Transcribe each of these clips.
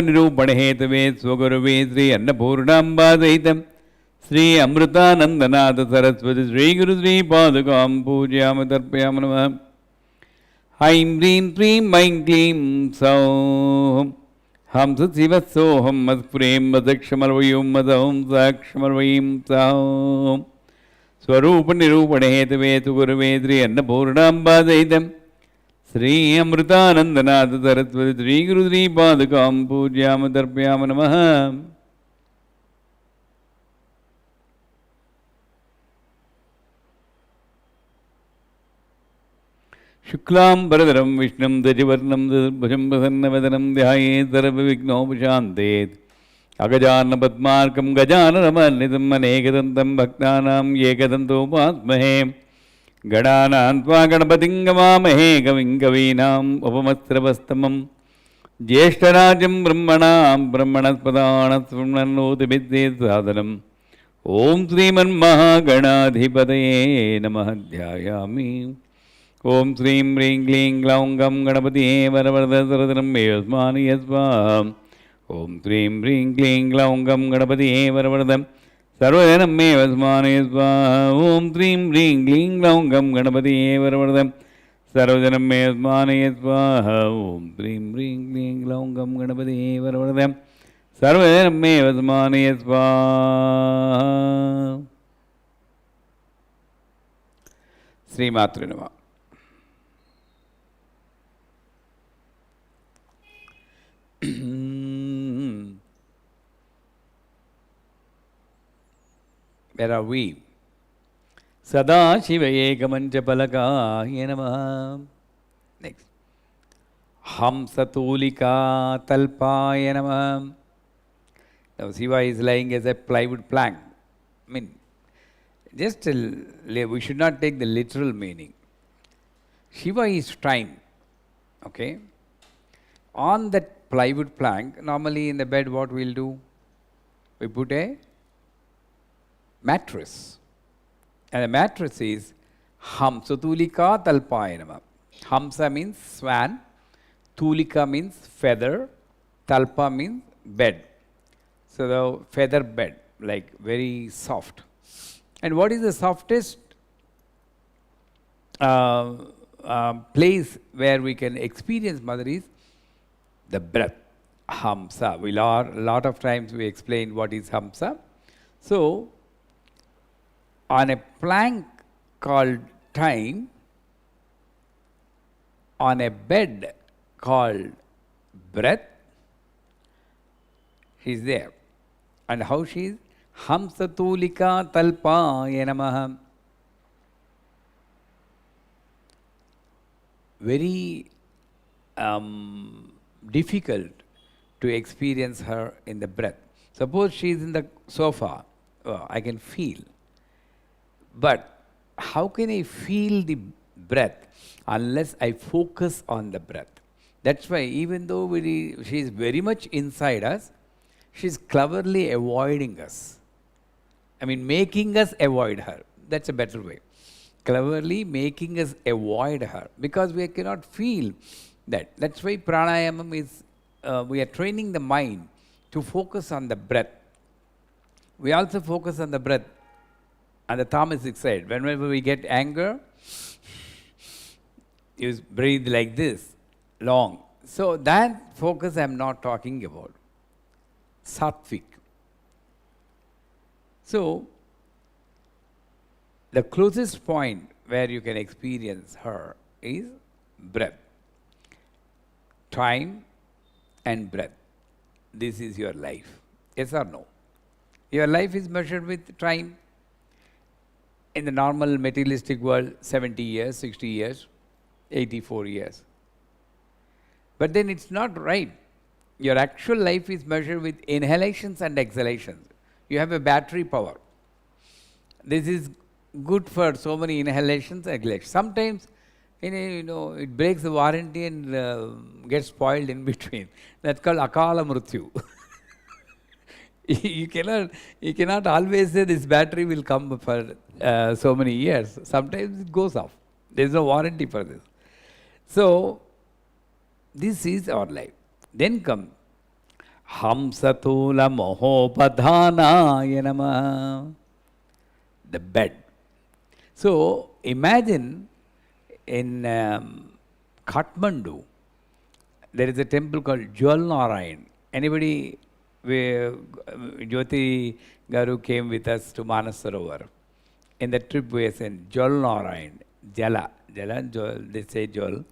निरूपणहेतवे स्वगुरवे श्री अन्नपूर्णाम्बासहितं श्री अमृतानन्दनाथ सरस्वती श्री गुरु श्री पादुकां पूजयामि तर्पयामि नमः। ऐं ह्रीं श्रीं ऐं क्लीं सौं हंस शिवसोऽहं मत्प्रें मदक्षमर्वयं मदं साक्षमर्वयं सौं स्वरूपनिरूपणहेतवे सुगुरवे श्री अन्नपूर्णाम्बासहितं श्री अमृतानन्दनाथ सरस्वती श्री गुरु श्री पादुकां पूजयामि तर्पयामि नमः। शुक्लां वरदरं विष्णुं दशवर्णं चतुर्भुजं प्रसन्नवदनं ध्यायेत् सर्वविघ्नोपशान्तयेत् अगजाननपद्मार्कं गजाननमर्नितं अनेकदन्तं भक्तानां एकदन्तोपास्महे गणानां त्वा गणपतिं गवामहे कविं कवीनाम् उपमस्त्रवस्तमं ज्येष्ठराजं ब्रह्मणस्पदानस्पृण्वन्नोतिभिद्येत्सादनम् ॐ श्रीमन्महागणाधिपतये नमः। ध्यायामि ॐ श्रीं ह्रीं क्लीं ग्लौं गं गणपतिये वरवरदसरदनं मे यस्मानि यस्वाहा। ॐ श्रीं ह्रीं क्लीं ग्लौं गं गणपतिये वरवरदं सर्वजनं मे वस्मानि स्वाहा। ॐ श्रीं ह्रीं क्लीं ग्लौं गं गणपतिये वरवरदं सर्वजनं मे वस्मानि स्वाहा। ॐ श्रीं ह्रीं क्लीं ग्लौं गं गणपतिये वरवरदं सर्वजनं मे वस्मानि स्वाहा। श्रीमात्रे नमः। Where are we? Sadashiva Ekamanchapalakaya Namaha. Next. Hamsatulika Talpaya Namaha. Now Shiva is lying as a plywood plank. I mean, just we should not take the literal meaning. Shiva is time. Okay? On that plywood plank, normally in the bed what we'll do? We put a mattress. And the mattress is Hamsatulika Talpaya Namaha. Hamsa means swan, Tulika means feather, Talpa means bed. So the feather bed, like very soft. And what is the softest place where we can experience Mother is the breath. Hamsa. A lot of times we explain what is Hamsa. So, on a plank called time, on a bed called breath, she is there. And how she is? Hamsatulika Talpaya Namaha. Very difficult to experience her in the breath. Suppose she is in the sofa, I can feel. But how can I feel the breath unless I focus on the breath? That's why even though she is very much inside us, she is cleverly avoiding us. I mean, making us avoid her. That's a better way. Cleverly making us avoid her because we cannot feel that. That's why pranayama is, we are training the mind to focus on the breath. We also focus on the breath on the tamasic side. Whenever we get anger, you breathe like this, long. So that focus I am not talking about. Sattvic. So, the closest point where you can experience her is breath. Time and breath. This is your life. Yes or no? Your life is measured with time. In the normal materialistic world, 70 years, 60 years, 84 years. But then it's not right. Your actual life is measured with inhalations and exhalations. You have a battery power. This is good for so many inhalations and exhalations. Sometimes, it breaks the warranty and gets spoiled in between. That's called akala mrityu. You cannot always say this battery will come for so many years. Sometimes it goes off. There is no warranty for this. So, this is our life. Then come Hamsatula Mohopadhanaya Namah. The bed. So imagine in Kathmandu, there is a temple called Jwal Narayan. Anybody, Jyoti Garu came with us to Manasarovar. In the trip we sent Jwal Narayan, Jala, Jwal, they say Jwal.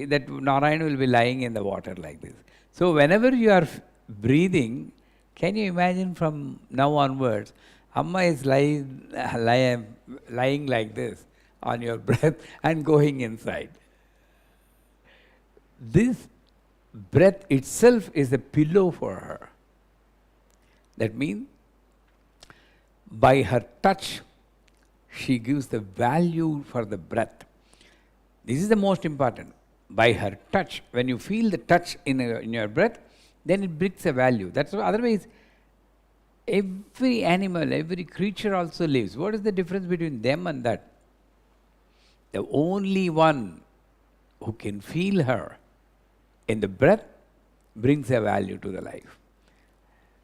That Narayan will be lying in the water like this. So whenever you are breathing, can you imagine from now onwards, Amma is lying like this on your breath and going inside. This breath itself is a pillow for her. That means by her touch, she gives the value for the breath. This is the most important. By her touch, when you feel the touch in your breath, then it brings a value. That's why otherwise, every animal, every creature also lives. What is the difference between them and that? The only one who can feel her in the breath brings a value to the life.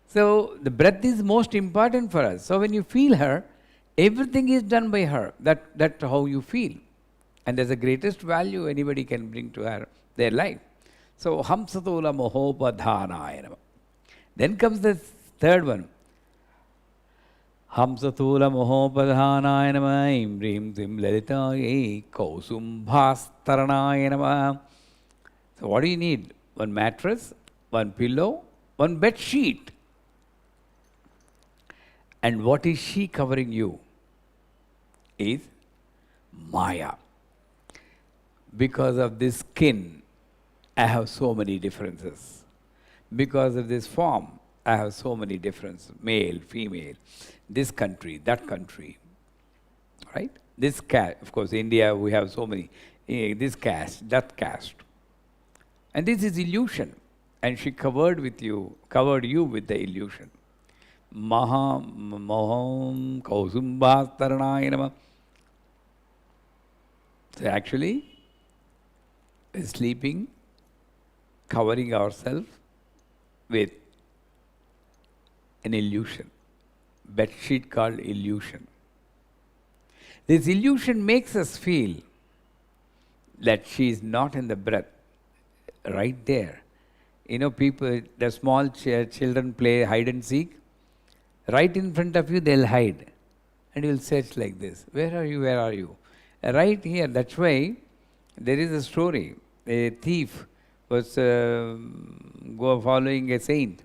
So the breath is most important for us. So when you feel her, everything is done by her. That's how you feel. And there's the greatest value anybody can bring to her, their life. So Hamsatula Mohopadhanaya Namah. Then comes the third one. Hamsatula Mohopadhanaya Namah Im Rim Sim Lalitaye Kausumbhastaranaya Namah. So what do you need? One mattress, one pillow, one bed sheet. And what is she covering you? Is Maya. Because of this skin, I have so many differences. Because of this form, I have so many differences. Male, female, this country, that country. Right? This caste, of course, India, we have so many. This caste, that caste. And this is illusion. And she covered you with the illusion. Moham Kausumbhastaranaya Namah. So actually, sleeping, covering ourselves with an illusion. Bed sheet called illusion. This illusion makes us feel that she is not in the breath. Right there. You know, people, the small children play hide and seek. Right in front of you, they'll hide. And you'll search like this. Where are you? Where are you? Right here. That's why there is a story. A thief was following a saint.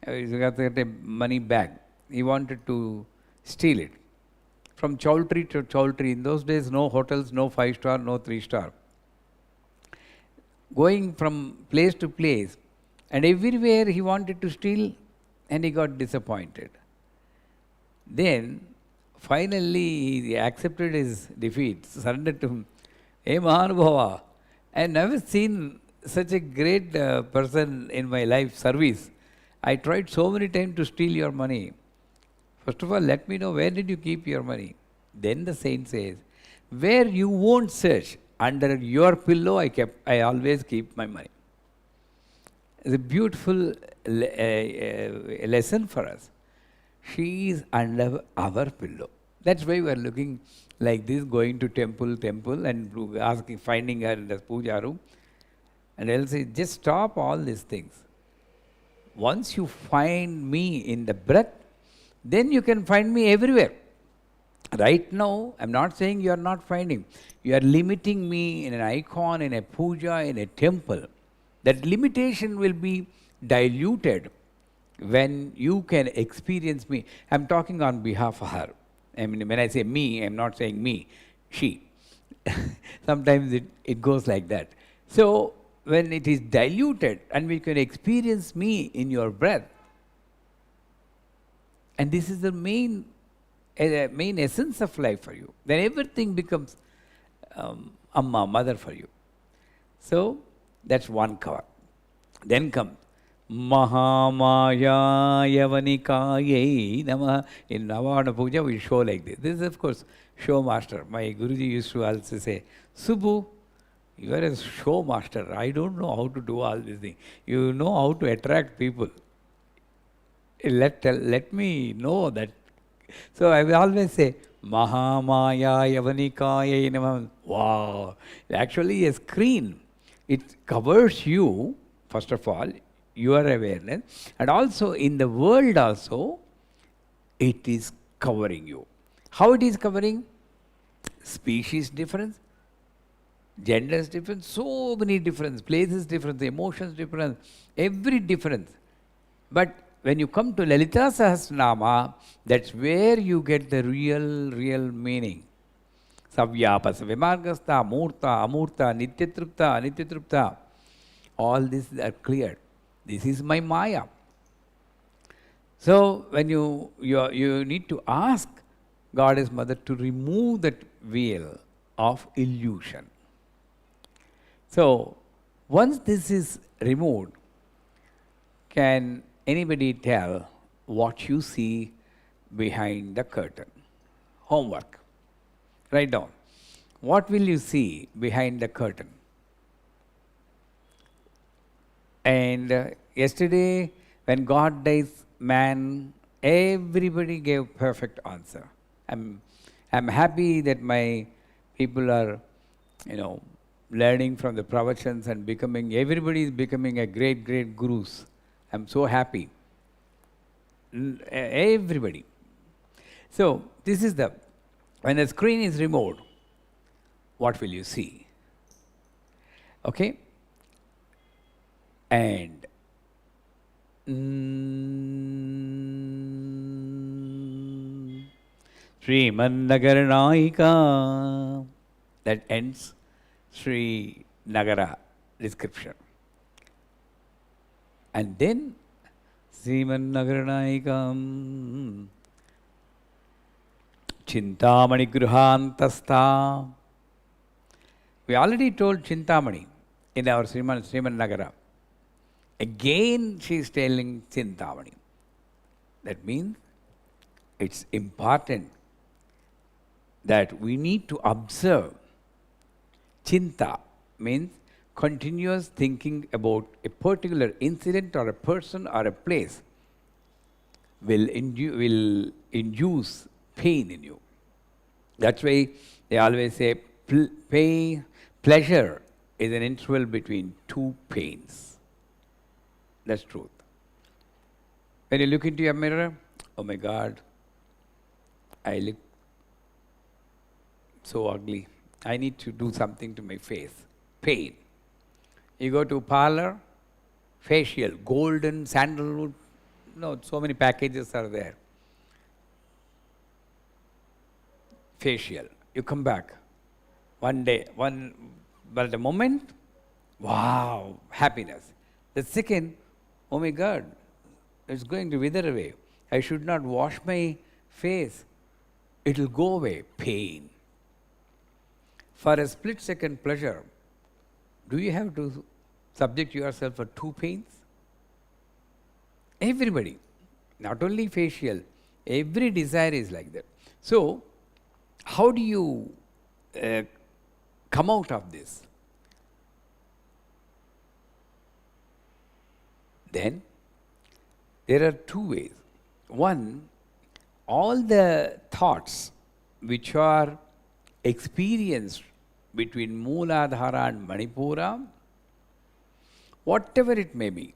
He got a money bag. He wanted to steal it. From Chowdhury to Chowdhury. In those days, no hotels, no 5-star, no 3-star. Going from place to place. And everywhere he wanted to steal and he got disappointed. Then, finally, he accepted his defeat, surrendered to him. Hey Mahanubhava, I have never seen such a great person in my life, service. I tried so many times to steal your money. First of all, let me know where did you keep your money. Then the saint says, where you won't search, under your pillow I always keep my money. It's a beautiful lesson for us. She is under our pillow. That's why we are looking like this, going to temple, and asking, finding her in the puja room. And I'll say, just stop all these things. Once you find me in the breath, then you can find me everywhere. Right now, I'm not saying you are not finding. You are limiting me in an icon, in a puja, in a temple. That limitation will be diluted when you can experience me. I'm talking on behalf of her. I mean, when I say me, I'm not saying me, she. Sometimes it goes like that. So, when it is diluted and we can experience me in your breath, and this is the main essence of life for you, then everything becomes Amma, mother for you. So, that's one cover. Then comes mahamaya yavanikaye namah. In Navana Puja, we show like this. This is, of course, show master. My Guruji used to also say, Subbu, You are a show master. I don't know how to do all these things. You know how to attract people. Let me know that. So I will always say, mahamaya yavanikaya namam. Wow. Actually a screen. It covers you, first of all, your awareness. And also in the world also, it is covering you. How it is covering? Species difference, genders difference, so many difference, places difference, emotions difference, every difference. But when you come to Lalitha Sahasranama, that's where you get the real meaning. Savyapasa, Vimargastha, Murta, Amurta, Nityatrupta, Anityatrupta. All these are clear. This is my Maya. So when you need to ask Goddess Mother to remove that veil of illusion. So once this is removed, can anybody tell what you see behind the curtain? Homework. Write down. What will you see behind the curtain? And yesterday, when God dies, man, everybody gave perfect answer. I'm happy that my people are, learning from the pravachans and everybody is becoming a great gurus. I'm so happy. Everybody. So this is when the screen is removed, what will you see? Okay? And Srimannagaranaika. That ends Sri Nagara description. And then Srimannagaranaikam Chintamani Gruhantastha. We already told Chintamani in our Sriman Nagara. Again she is telling Chintamani. That means it's important that we need to observe. Chinta means continuous thinking about a particular incident or a person or a place will induce pain in you. That's why they always say pleasure is an interval between two pains. That's truth. When you look into your mirror, oh my God, I look so ugly. I need to do something to my face. Pain. You go to a parlor, facial, golden, sandalwood. So many packages are there. Facial. You come back. One day, but the moment, wow, happiness. The second, oh my God, it's going to wither away. I should not wash my face. It will go away. Pain. For a split-second pleasure, do you have to subject yourself for two pains? Everybody, not only facial, every desire is like that. So, how do you come out of this? Then, there are two ways. One, all the thoughts which are experienced between Mooladhara and Manipura, whatever it may be,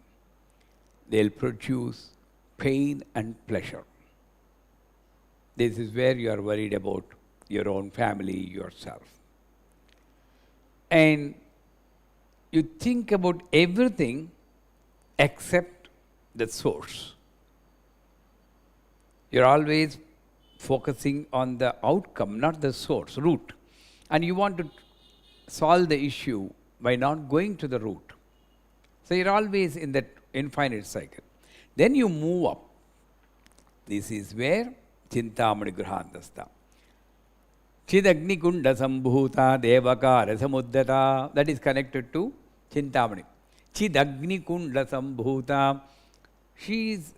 they'll produce pain and pleasure. This is where you are worried about your own family, yourself. And you think about everything except the source. You're always focusing on the outcome, not the source, root. And you want to solve the issue by not going to the root. So you're always in that infinite cycle. Then you move up. This is where Chintamani Gruhantastha. Chidagni Kunda Sambhuta Devakara Samuddata. That is connected to Chintamani. Chidagni Kunda Sambhuta. She is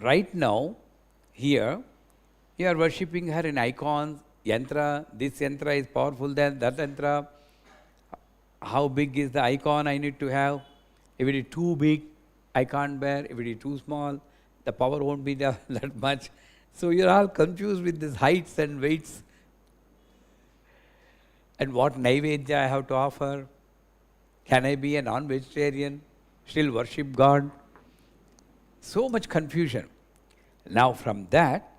right now here. You are worshipping her in icons, yantra. This yantra is powerful than that yantra. how big is the icon I need to have. If it is too big, I can't bear. If it is too small, the power won't be that much. So you're all confused with these heights and weights. And what naivedya I have to offer? Can I be a non-vegetarian, still worship God? So much confusion. Now from that,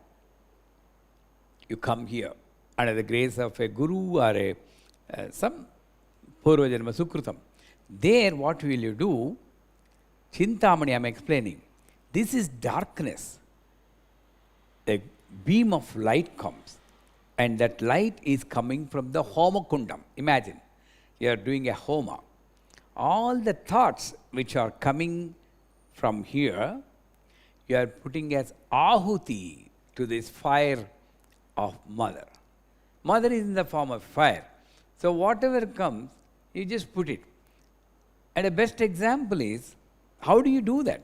you come here under the grace of a guru or some Purvajanma Sukrutam. There, what will you do? Chintamani, I am explaining. This is darkness. A beam of light comes, and that light is coming from the Homa Kundam. Imagine, you are doing a Homa. All the thoughts which are coming from here, you are putting as Ahuti to this fire of Mother. Mother is in the form of fire. So whatever comes, you just put it. And the best example is, how do you do that?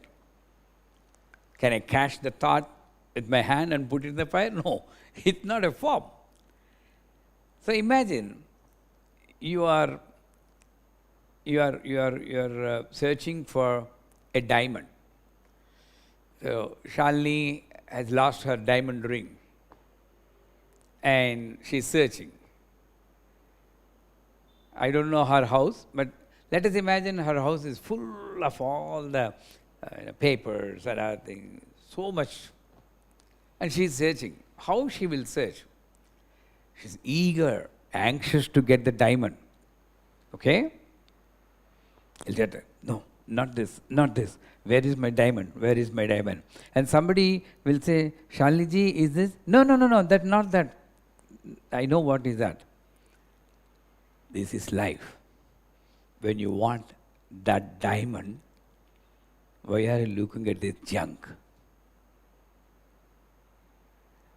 Can I catch the thought with my hand and put it in the fire? No, it's not a form. So imagine you are searching for a diamond. So Shalini has lost her diamond ring, and she's searching. I don't know her house, but let us imagine her house is full of all the papers and other things, so much. And she's searching. How she will search? She's eager, anxious to get the diamond. Okay? No, not this, not this. Where is my diamond? Where is my diamond? And somebody will say, Shalini, is this? No, that's not that. I know what is that. This is life. When you want that diamond, why are you looking at this junk?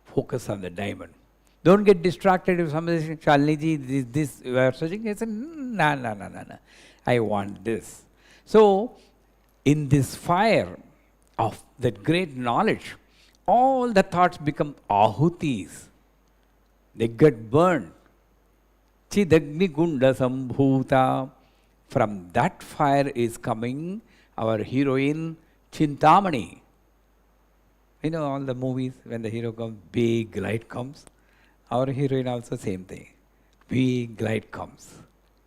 Focus on the diamond. Don't get distracted if somebody says, Shalini, this you are searching. I say, no. I want this. So, in this fire of that great knowledge, all the thoughts become ahutis. They get burned. Chidagni gunda sambhuta. From that fire is coming our heroine Chintamani. You know all the movies, when the hero comes, big light comes. Our heroine also same thing. Big light comes.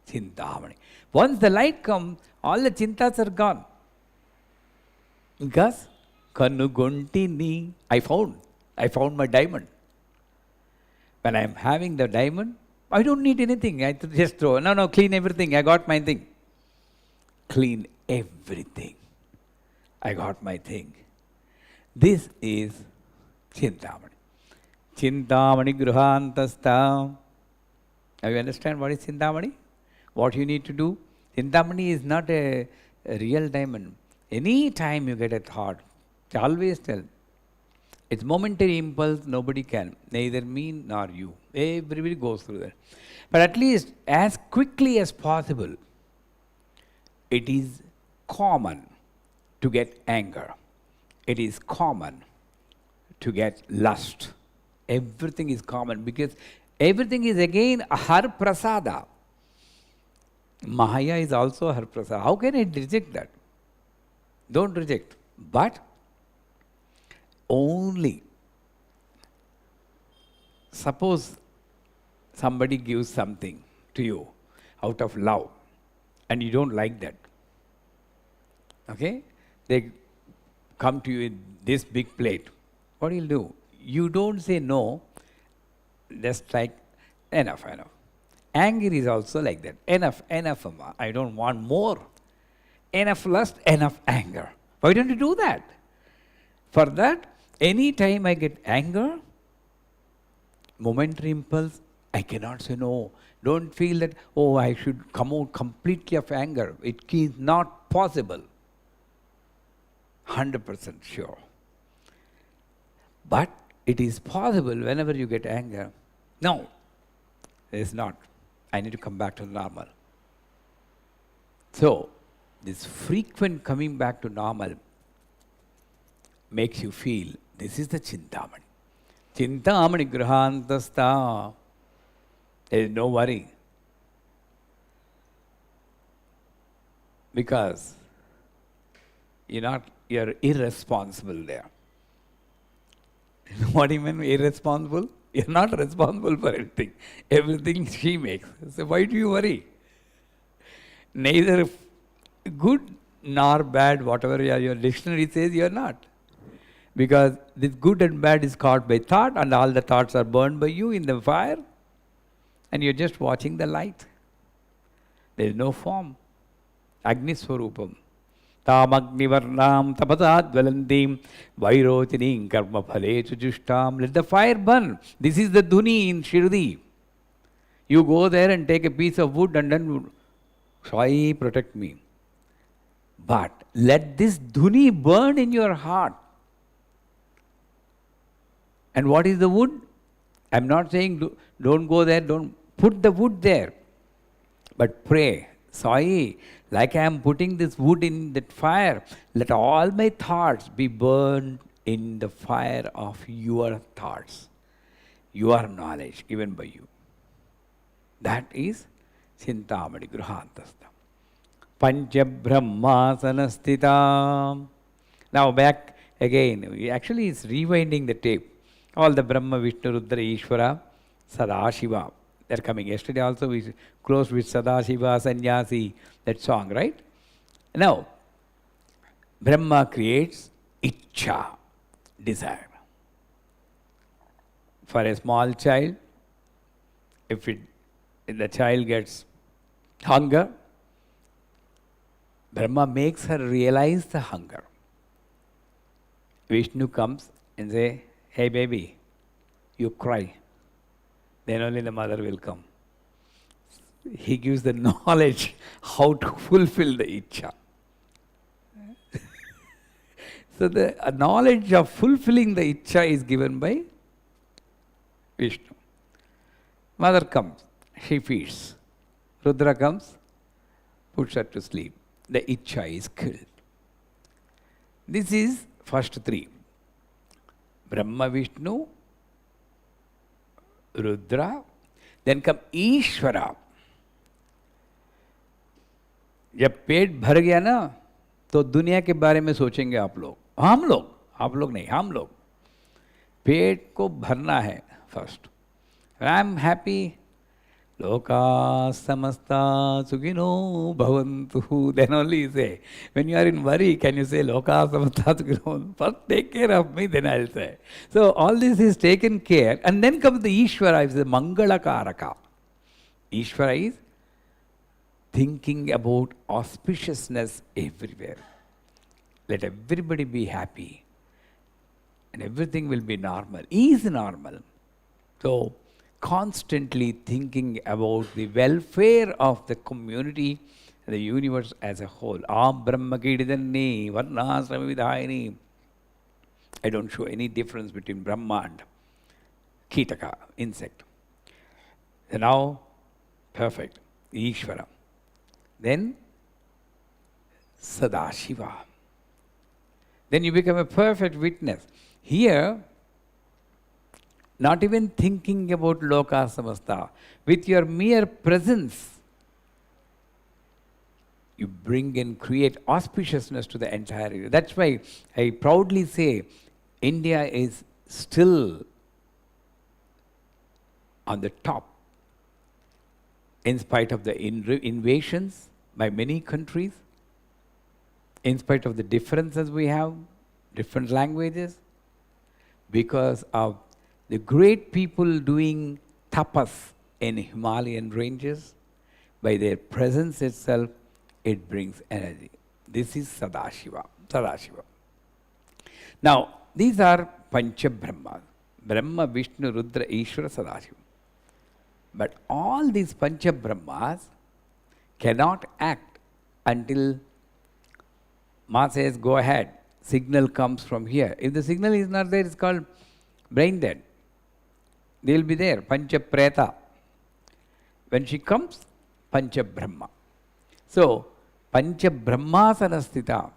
Chintamani. Once the light comes, all the chintas are gone. Because Kanuguntini, I found my diamond. When I am having the diamond, I don't need anything. I just throw. No, clean everything. I got my thing. Clean everything. I got my thing. This is Chintamani. Chintamani Gruhantasta. Now you understand what is Chintamani? What you need to do? Chintamani is not a real diamond. Any time you get a thought, always tell, it's momentary impulse, nobody can, neither me nor you. Everybody goes through that. But at least as quickly as possible, it is common to get anger. It is common to get lust. Everything is common because everything is again Har Prasada. Mahaya is also Har Prasada. How can I reject that? Don't reject. But only suppose somebody gives something to you out of love and you don't like that. Okay? They come to you with this big plate. What do you do? You don't say no, just like enough. Anger is also like that. Enough, Amma. I don't want more. Enough lust, enough anger. Why don't you do that? For that, any time I get anger, momentary impulse, I cannot say no. Don't feel that, oh, I should come out completely of anger. It is not possible. 100% sure. But it is possible whenever you get anger. No, it is not. I need to come back to normal. So, this frequent coming back to normal makes you feel this is the Chintamani. Chintamani Grahantasta. There is no worry. Because you're irresponsible there. What do you mean irresponsible? You're not responsible for anything. Everything she makes. So why do you worry? Neither good nor bad, whatever your dictionary says, you're not. Because this good and bad is caught by thought, and all the thoughts are burned by you in the fire, and you're just watching the light. There is no form. Agni Swarupam. Tam Agnivarnam Tapasad Valandim Vairotinim Karma Phale Chujustam. Let the fire burn. This is the Dhuni in Shirdi. You go there and take a piece of wood and then Sai, protect me. But let this Dhuni burn in your heart. And what is the wood? I'm not saying don't go there, don't put the wood there. But pray, Sai, like I am putting this wood in that fire, let all my thoughts be burned in the fire of your thoughts, your knowledge given by you. That is Chintamani Gruhantastha. Pancha Brahmasanasthitam. Now back again. Actually, it's rewinding the tape. All the Brahma, Vishnu, Rudra, Ishvara, Sadashiva. They're coming. Yesterday also we closed with Sadashiva, Sannyasi, that song, right? Now, Brahma creates Ichcha, desire. For a small child, if the child gets hunger, Brahma makes her realize the hunger. Vishnu comes and says, hey baby, you cry. Then only the mother will come. He gives the knowledge how to fulfill the Ichcha. So the knowledge of fulfilling the Ichcha is given by Vishnu. Mother comes, she feeds. Rudra comes, puts her to sleep. The Ichcha is killed. This is first three. Brahma, Vishnu, Rudra, then come Ishvara. जब पेट भर गया ना तो दुनिया के बारे में सोचेंगे आप लोग नहीं, हम लोग पेट को भरना है फर्स्ट. आई एम हैप्पी, लोका समस्ता सुखिनो भवन्तु. Then only you say, when you are in worry, can you say loka samasta sukhino? First take care of me, then I'll say. So all this is taken care, and then comes the Ishvara, is the Mangala Karaka. Ishvara is thinking about auspiciousness everywhere. Let everybody be happy, and everything will be normal. Is normal. So constantly thinking about the welfare of the community and the universe as a whole. Am Brahma Kididanni, Varnasrama Vidhayini. I don't show any difference between Brahma and Kitaka, insect. So now, perfect, Ishvara. Then, Sadashiva. Then you become a perfect witness. Here, not even thinking about loka samasta, with your mere presence, you bring and create auspiciousness to the entire area. That's why I proudly say India is still on the top, in spite of the invasions by many countries, in spite of the differences we have, different languages, because of the great people doing tapas in Himalayan ranges. By their presence itself, it brings energy. This is Sadashiva. Now, these are Pancha Brahmas. Brahma, Vishnu, Rudra, Ishvara, Sadashiva. But all these Pancha Brahmas cannot act until Ma says, go ahead. Signal comes from here. If the signal is not there, it's called brain dead. They will be there, Pancha Preta. When she comes, Pancha Brahma. So, Pancha Brahmasanasthita,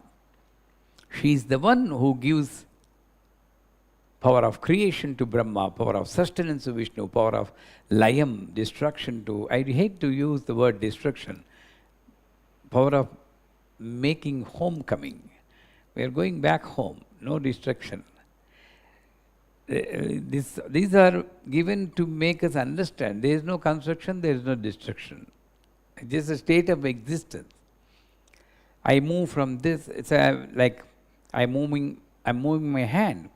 she is the one who gives power of creation to Brahma, power of sustenance to Vishnu, power of destruction to, I hate to use the word destruction, power of making homecoming. We are going back home, no destruction. These are given to make us understand there is no construction, there is no destruction. It's just a state of existence. I move from this, it's like I'm moving my hand.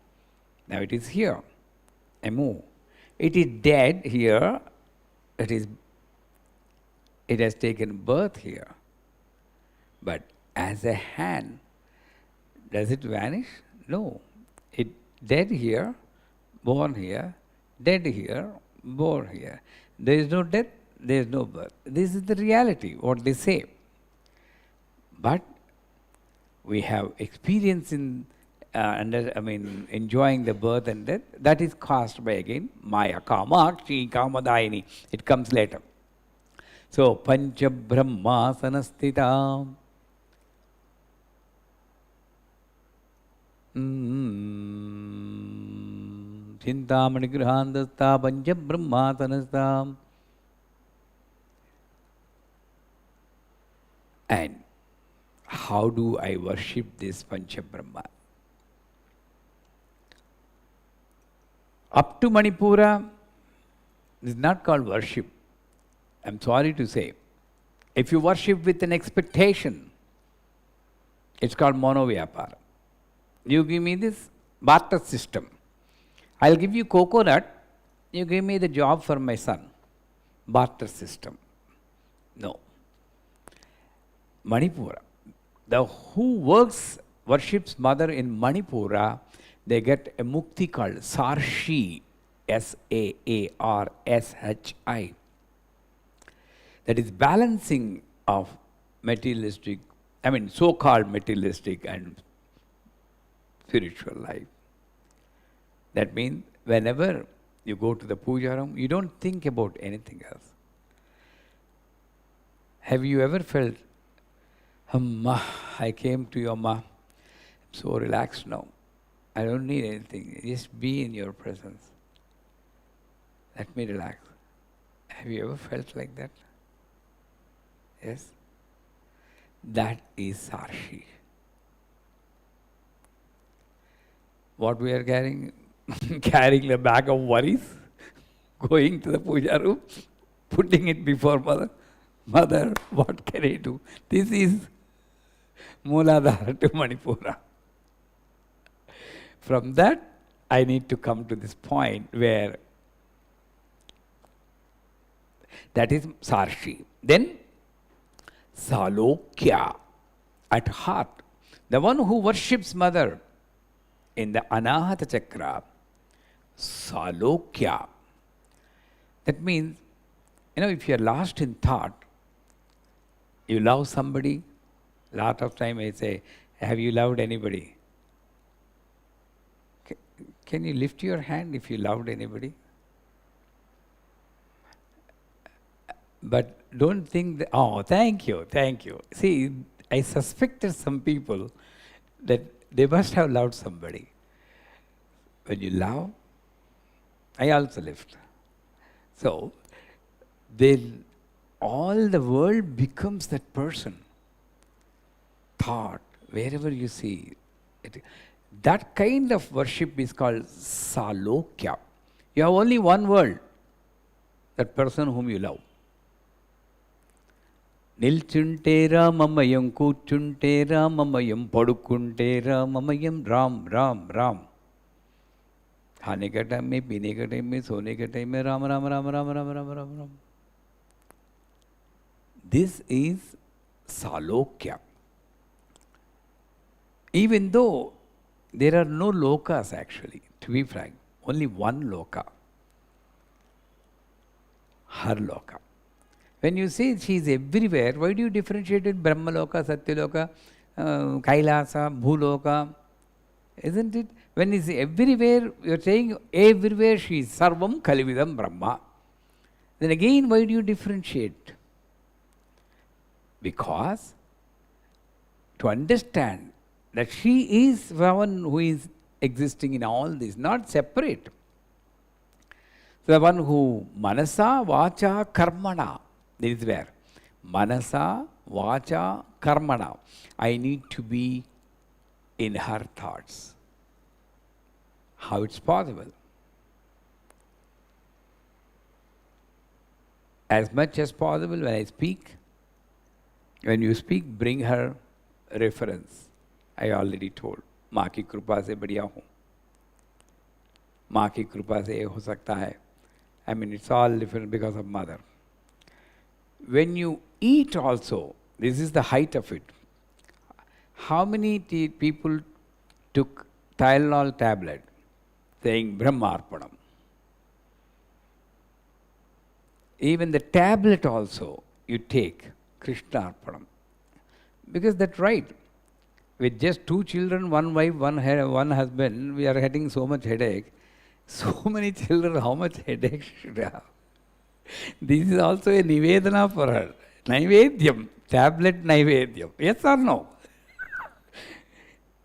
Now it is here. I move. It is dead here. It has taken birth here. But as a hand, does it vanish? No. It dead here, born here, dead here, born here. There is no death, there is no birth. This is the reality, what they say. But we have experience in enjoying the birth and death. That is caused by again Maya, Kamakshi, Kamadayini. It comes later. So, Pancha brahma sanastita. Chintamani grihandasta Pancha brahma sanastha. And how do I worship this Pancha Brahma? Up to Manipura, this is not called worship. I'm sorry to say. If you worship with an expectation, it's called monovyapara. You give me this barter system. I'll give you coconut, you give me the job for my son. Barter system. No. Manipura. Who worships mother in Manipura, they get a mukti called Sarshi, S-A-A-R-S-H-I. That is balancing of materialistic, so-called materialistic and spiritual life. That means whenever you go to the puja room, you don't think about anything else. Have you ever felt, Amma, I came to your Ma, I'm so relaxed now. I don't need anything. Just be in your presence. Let me relax. Have you ever felt like that? Yes? That is Sarshi. What we are carrying? Carrying a bag of worries, going to the puja room, putting it before mother. Mother, what can I do? This is Mooladhara to Manipura. From that, I need to come to this point where that is Sarshi. Then, Salokya, at heart. The one who worships mother in the Anahata Chakra, Salokya. That means, if you are lost in thought, you love somebody, lot of time I say, have you loved anybody? Can you lift your hand if you loved anybody? But don't think that, oh, thank you. See, I suspected some people that they must have loved somebody. When you love, I also lift. So, then all the world becomes that person. Thought, wherever you see it. That kind of worship is called Salokya. You have only one world, that person whom you love. Nilchuntera mamayam kuchuntera mamayam padukuntera mamayam Ram, Ram, Ram. खाने का time में, पीने का time में, सोने के time में Ram Ram Ram Ram Ram Ram Ram Ram. This is Salokya. Even though there are no lokas actually, to be frank, only one loka. Her loka. When you say she is everywhere, why do you differentiate in Brahma loka, Satya loka, Kailasa, Bhuloka? Isn't it? When it's everywhere, you're saying everywhere she is Sarvam Kalividam Brahma. Then again, why do you differentiate? Because to understand that she is one who is existing in all this, not separate. The one who Manasa, Vacha, Karmana, this is where Manasa, vacha, karmana. I need to be in her thoughts. How it's possible? As much as possible when I speak, when you speak, bring her reference. I already told. माँ की कृपा से बढ़िया हूँ. माँ की कृपा से ये हो सकता है. I mean, it's all different because of mother. When you eat also, this is the height of it. How many people took Tylenol tablet saying Brahmarpanam? Even the tablet also you take Krishna Arpanam. Because that's right. With just 2 children, 1 wife, 1 husband, we are getting so much headache. So many children, how much headache should have? This is also a nivedana for her. Naivedyam, tablet naivedyam. Yes or no?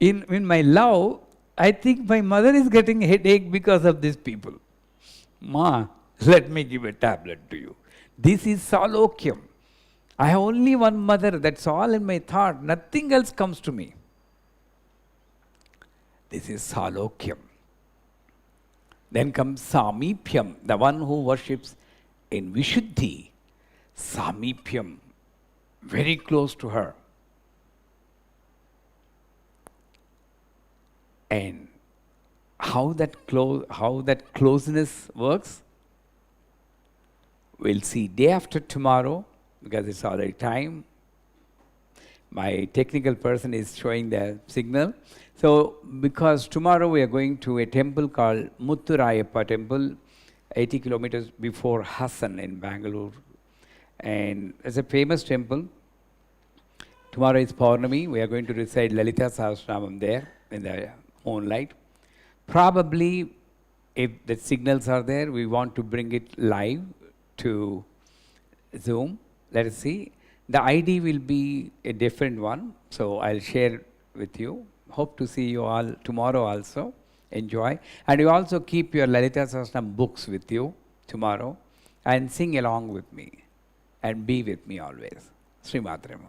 In my love, I think my mother is getting headache because of these people. Ma, let me give a tablet to you. This is salokyam. I have only one mother, that's all in my thought. Nothing else comes to me. This is salokyam. Then comes samipyam, the one who worships in Vishuddhi. Samipyam, very close to her. And how that closeness works, we'll see day after tomorrow, because it's already time. My technical person is showing the signal. So, because tomorrow we are going to a temple called Mutturayappa temple, 80 kilometers before Hassan in Bangalore. And it's a famous temple. Tomorrow is Paurnami. We are going to recite Lalitha Sahasranamam there in the moonlight. Probably, if the signals are there, we want to bring it live to Zoom. Let us see. The ID will be a different one, so I'll share with you. Hope to see you all tomorrow also. Enjoy. And you also keep your Lalitha Sahasranam books with you tomorrow and sing along with me and be with me always. Sri Matrama.